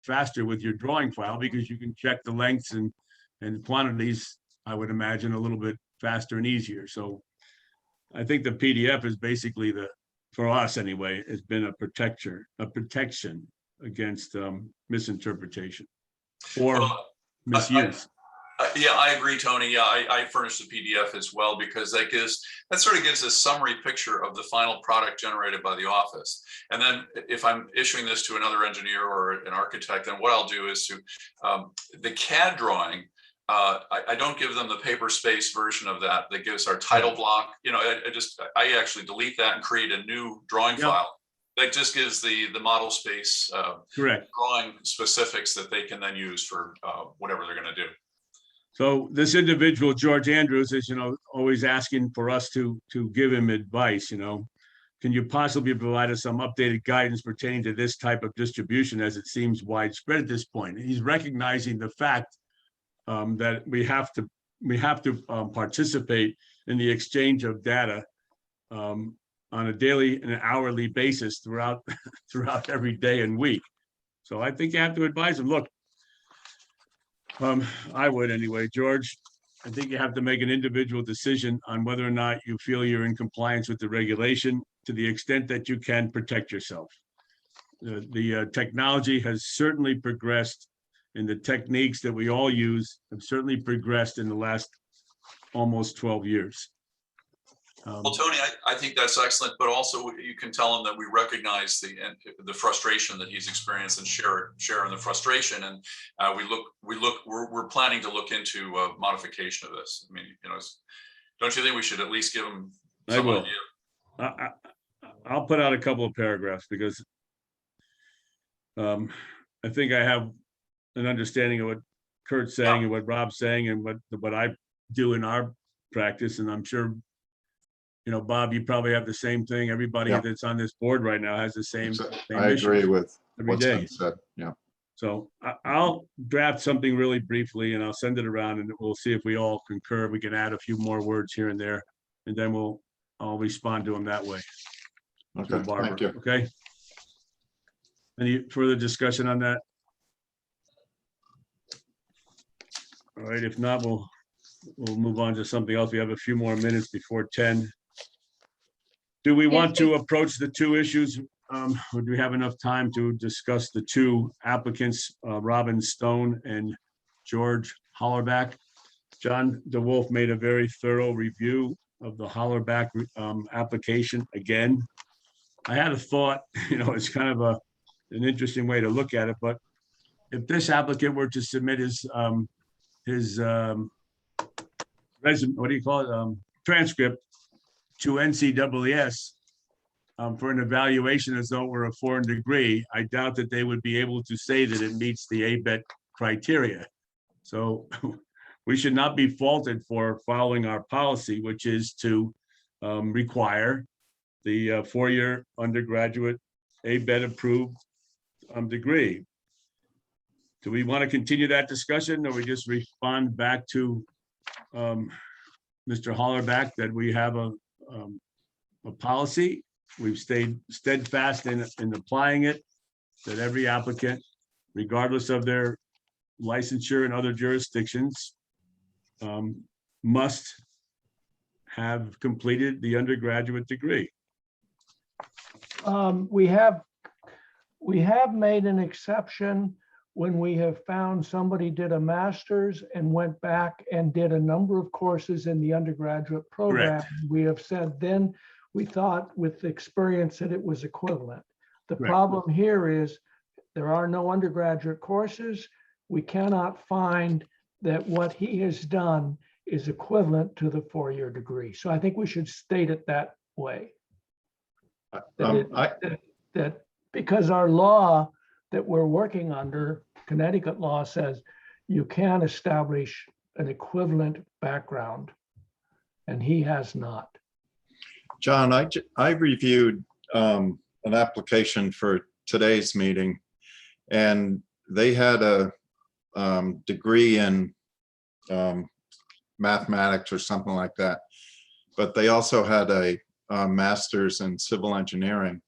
faster with your drawing file because you can check the lengths and quantities, I would imagine, a little bit faster and easier. So I think the PDF is basically for us anyway, has been a protection against misinterpretation or misuse. Yeah, I agree, Tony. Yeah, I furnished the PDF as well because that sort of gives a summary picture of the final product generated by the office. And then if I'm issuing this to another engineer or an architect, then what I'll do is the CAD drawing. I don't give them the paper space version of that gives our title block. You know, I actually delete that and create a new drawing file that just gives the model space correct drawing specifics that they can then use for whatever they're going to do. So this individual, George Andrews, is, always asking for us to give him advice, Can you possibly provide us some updated guidance pertaining to this type of distribution as it seems widespread at this point? He's recognizing the fact that we have to participate in the exchange of data on a daily and an hourly basis throughout every day and week. So I think you have to advise him, look, I would anyway, George, I think you have to make an individual decision on whether or not you feel you're in compliance with the regulation to the extent that you can protect yourself. The technology has certainly progressed, and the techniques that we all use have certainly progressed in the last almost 12 years. Well, Tony, I think that's excellent, but also you can tell him that we recognize the frustration that he's experienced and share in the frustration, and we're planning to look into modification of this. I mean, don't you think we should at least give him some idea? I'll put out a couple of paragraphs because I think I have an understanding of what Kurt's saying and what Rob's saying and what I do in our practice, and I'm sure. Bob, you probably have the same thing. Everybody that's on this board right now has the same I agree with what's been said. Yeah. So I'll draft something really briefly and I'll send it around and we'll see if we all concur. We can add a few more words here and there, and then I'll respond to them that way. Okay, thank you. Okay. Any further discussion on that? All right, if not, we'll move on to something else. We have a few more minutes before 10. Do we want to approach the two issues? Or do we have enough time to discuss the two applicants, Robin Stone and George Hollerback? John DeWolf made a very thorough review of the Hollerback application again. I had a thought, it's kind of an interesting way to look at it, but if this applicant were to submit his resume, what do you call it, transcript to NCAAS for an evaluation as though it were a foreign degree, I doubt that they would be able to say that it meets the ABET criteria. So we should not be faulted for following our policy, which is to require the four-year undergraduate ABET approved degree. Do we want to continue that discussion, or we just respond back to Mr. Hollerback that we have a policy? We've stayed steadfast in applying it, that every applicant, regardless of their licensure in other jurisdictions, must have completed the undergraduate degree. We have made an exception when we have found somebody did a master's and went back and did a number of courses in the undergraduate program. Correct. We have said then we thought with experience that it was equivalent. The Correct. problem here is there are no undergraduate courses. We cannot find that what he has done is equivalent to the four-year degree. So I think we should state it that way. That because our law that we're working under, Connecticut law, says you can establish an equivalent background, and he has not. John, I reviewed an application for today's meeting, and they had a degree in mathematics or something like that, but they also had a master's in civil engineering,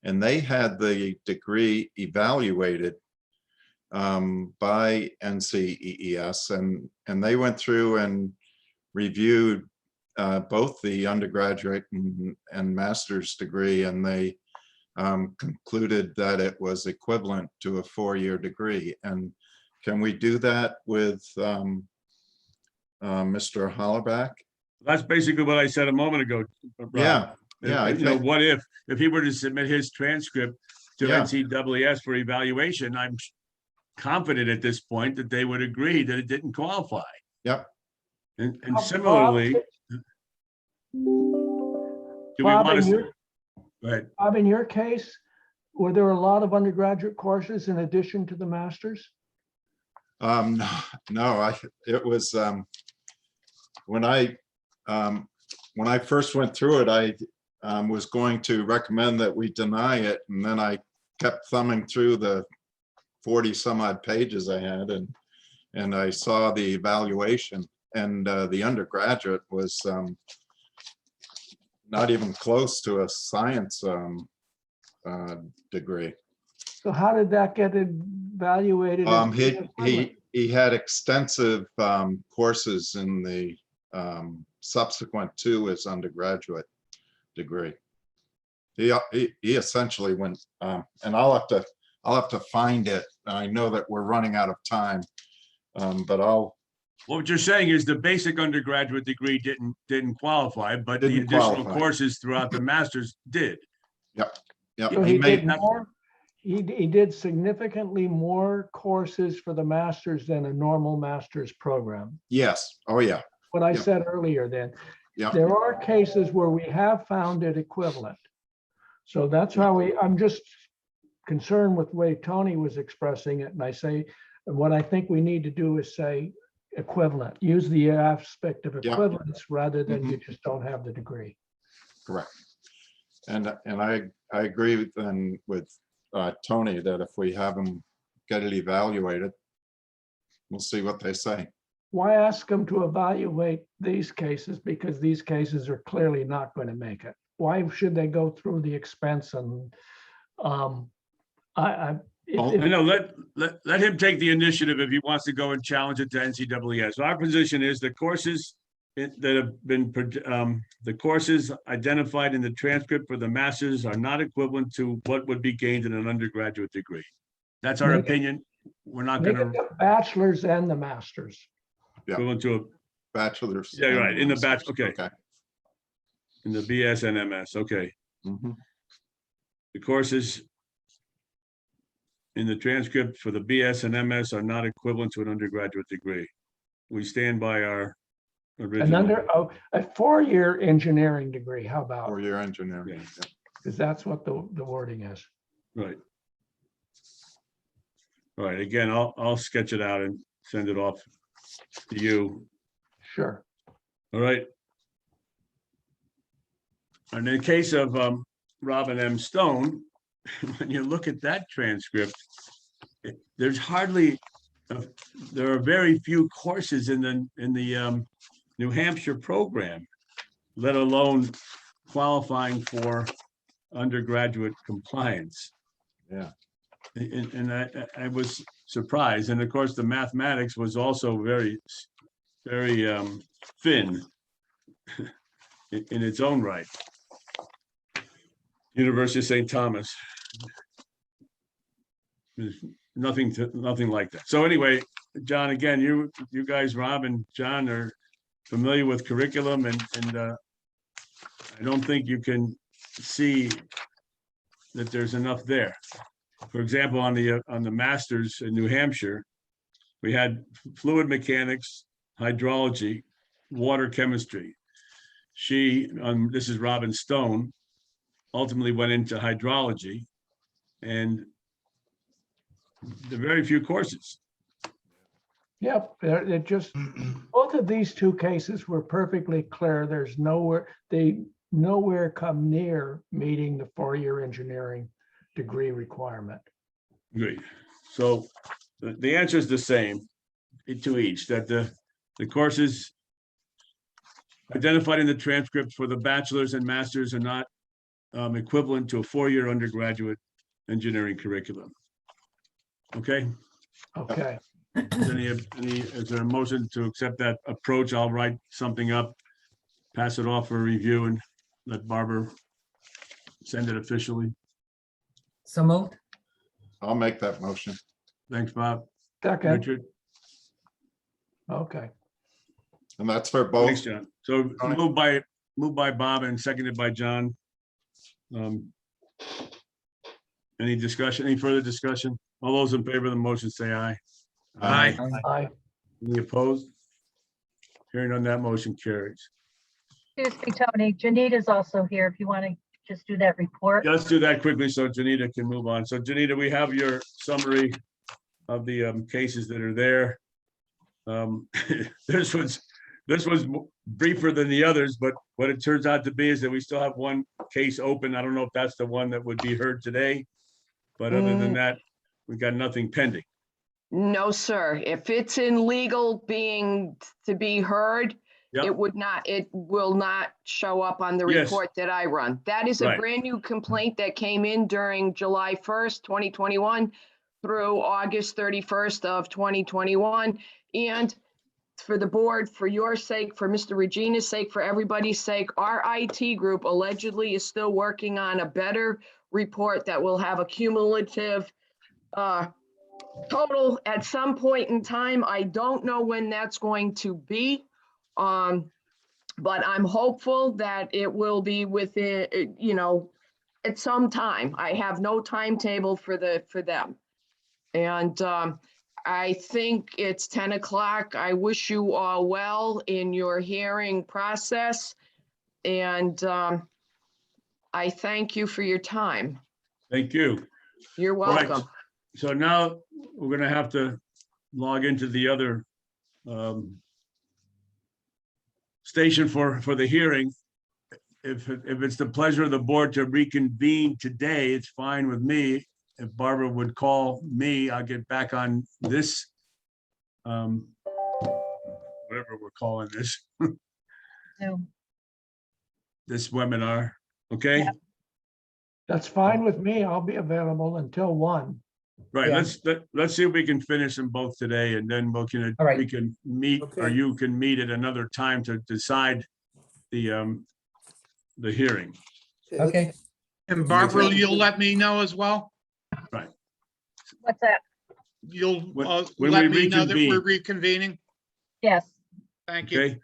and they had the degree evaluated by NCEES, and they went through and reviewed both the undergraduate and master's degree, and they concluded that it was equivalent to a 4-year degree. And can we do that with Mr. Hollerback? That's basically what I said a moment ago. Rob. Yeah, yeah, I You know, think, what if he were to submit his transcript to Yeah. NCAAS for evaluation, I'm confident at this point that they would agree that it didn't qualify. Yep. And Bob, similarly, do we Bob, want in to, your, go ahead. Bob, in your case, were there a lot of undergraduate courses in addition to the master's? no, it was, when I first went through it, I was going to recommend that we deny it, and then I kept thumbing through the 40 some odd pages I had, and I saw the evaluation, and the undergraduate was not even close to a science degree. So how did that get evaluated? as being equivalent? He had extensive courses in the subsequent to his undergraduate degree. He essentially went, and I'll have to find it. I know that we're running out of time, but What you're saying is the basic undergraduate degree didn't qualify, but the Didn't additional qualify. courses throughout the master's did. Yep. So He he made, did more, he did significantly more courses for the master's than a normal master's program. yes. Oh, yeah. What I Yeah. said earlier then. Yeah. There are cases where we have found it equivalent. So that's how I'm just concerned with the way Tony was expressing it. And I say, what I think we need to do is say equivalent, use the aspect of Yeah. equivalence rather than you just don't have the degree. Correct. And I agree with Tony that if we have them get it evaluated, we'll see what they say. Why ask them to evaluate these cases? Because these cases are clearly not going to make it. Why should they go through the expense? And I know, let him take the initiative if he wants to go and challenge it to NCAA. So our position is the courses that have been, the courses identified in the transcript for the masters are not equivalent to what would be gained in an undergraduate degree. That's our Make it- opinion. We're not going to bachelor's and the master's. Yeah. go into a, Bachelor's. Yeah, and right, in the masters. okay. in the BS and MS. Okay. Mhm. The courses in the transcript for the BS and MS are not equivalent to an undergraduate degree. We stand by our original. A 4-year engineering degree, how about? 4-year engineering. Yeah. Yeah. Because that's what the wording is. Right. All right, again, I'll sketch it out and send it off to you. Sure. All right. And in the case of Robin M. Stone, when you look at that transcript, there's hardly, there are very few courses in the New Hampshire program, let alone qualifying for undergraduate compliance. Yeah. And I was surprised. And of course, the mathematics was also very thin in its own right. University of St. Thomas. There's nothing like that. So anyway, John, again, you guys, Rob and John, are familiar with curriculum, and I don't think you can see that there's enough there. For example, on the masters in New Hampshire, we had fluid mechanics, hydrology, water chemistry. This is Robin Stone, ultimately went into hydrology, and there are very few courses. Yep, it just, both of these two cases were perfectly clear. There's they nowhere come near meeting the 4-year engineering degree requirement. Great. So the answer is the same to each, that the courses identified in the transcript for the bachelor's and master's are not equivalent to a 4-year undergraduate engineering curriculum. Okay. Okay, Is there a motion to accept that approach? I'll write something up, pass it off for review and let Barbara send it officially. So moved. I'll make that motion. Thanks, Bob. second, Richard? okay. And that's for Thanks, both. John. So moved by Bob and seconded by John. Any discussion, any further discussion? All those in favor of the motion, say aye. Aye. Aye. Any opposed? Hearing on that motion carries. Excuse me, Tony. Janita's also here if you want to just do that report. Yeah, let's do that quickly so Janita can move on. So Janita, we have your summary of the cases that are there. This was briefer than the others, but what it turns out to be is that we still have one case open. I don't know if that's the one that would be heard today. But other than that, we've got nothing pending. No, sir. If it's in legal being to be heard, Yep. it will not show up on the Yes. report that I run. That is a Right. brand new complaint that came in during July 1st, 2021 through August 31st of 2021. And for the board, for your sake, for Mr. Regina's sake, for everybody's sake, our IT group allegedly is still working on a better report that will have a cumulative total at some point in time. I don't know when that's going to be. But I'm hopeful that it will be within, at some time. I have no timetable for them. And I think it's 10 o'clock. I wish you all well in your hearing process. And I thank you for your time. Thank you. You're All right. welcome. So now we're gonna have to log into the other station for the hearing. If it's the pleasure of the board to reconvene today, it's fine with me. If Barbara would call me, I'll get back on this, whatever we're calling this, Zoom. this webinar, okay? Yep. That's fine with me. I'll be available until 1. Right, Yeah. let's see if we can finish them both today, and then All right. we can meet, or Okay. you can meet at another time to decide the hearing. Okay. And Barbara, you'll let me know as well? What's that? You'll When let we me know that we're reconvening? Yes. Thank you. Okay,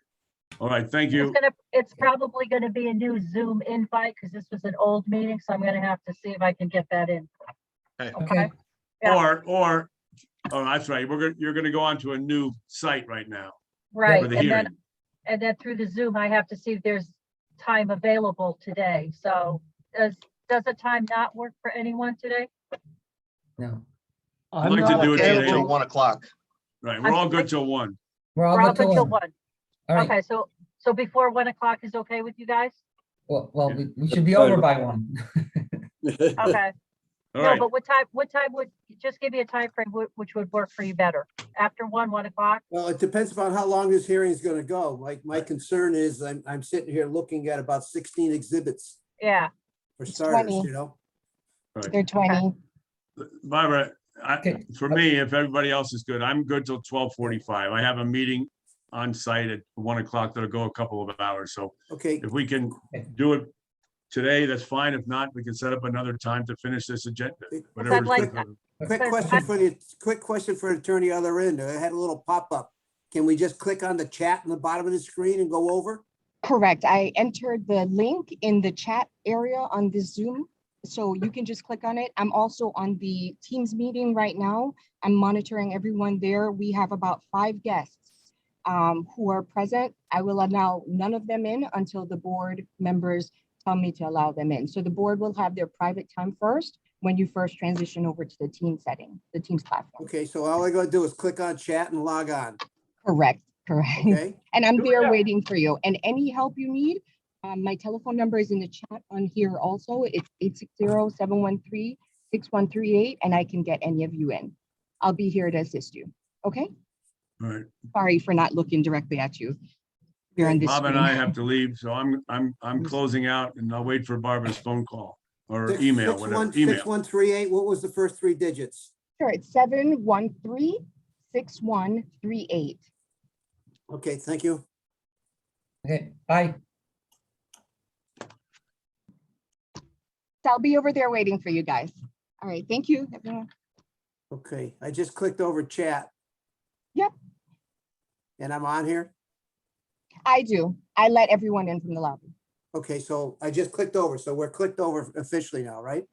all right, thank you. It's probably gonna be a new Zoom invite because this was an old meeting, so I'm gonna have to see if I can get that in. Okay. Yeah. Or, oh, that's right, you're gonna go onto a new site right now Right, for the and hearing. then through the Zoom, I have to see if there's time available today. So does the time not work for anyone today? No, I'd like to do it today. Till 1 o'clock. Right, we're all good till 1. we're all We're all good good till till 1. 1. All right. Okay, so before 1 o'clock is okay with you guys? Well, we should be over by 1. Okay. All No, right, but what time would, just give me a time frame which would work for you better? After 1 o'clock? Well, it depends upon how long this hearing is gonna go. My concern is I'm sitting here looking at about 16 exhibits Yeah, for It's starters, 20. you know? They're 20. Barbara, Okay. for me, if everybody else is good, I'm good till 12:45. I have a meeting on site at 1 o'clock that'll go a couple of hours, so Okay, if we can do it today, that's fine. If not, we can set up another time to finish this agenda. Whatever's like- good. quick question for the attorney other end. I had a little pop-up. Can we just click on the chat in the bottom of the screen and go over? Correct. I entered the link in the chat area on the Zoom. So you can just click on it. I'm also on the Teams meeting right now. I'm monitoring everyone there. We have about 5 guests who are present. I will allow none of them in until the board members tell me to allow them in. So the board will have their private time first when you first transition over to the team setting, the Teams platform. Okay, so all I gotta do is click on chat and log on, Correct. okay? And I'm there Yeah. waiting for you. And any help you need, my telephone number is in the chat on here also. It's 860-713-6138, and I can get any of you in. I'll be here to assist you. Okay? All right, Sorry for not looking directly at you. You're on this Bob and screen. I have to leave, so I'm closing out, and I'll wait for Barbara's phone call or Six- email, 61 whatever, email. 6138, what was the first 3 digits? Sure, it's 713-6138. Okay, thank you. Okay, bye. So I'll be over there waiting for you guys. All right, thank you, everyone. Okay, I just clicked over chat. Yep. And I'm on here. I do. I let everyone in from the lobby. Okay, so I just clicked over. So we're clicked over officially now, right?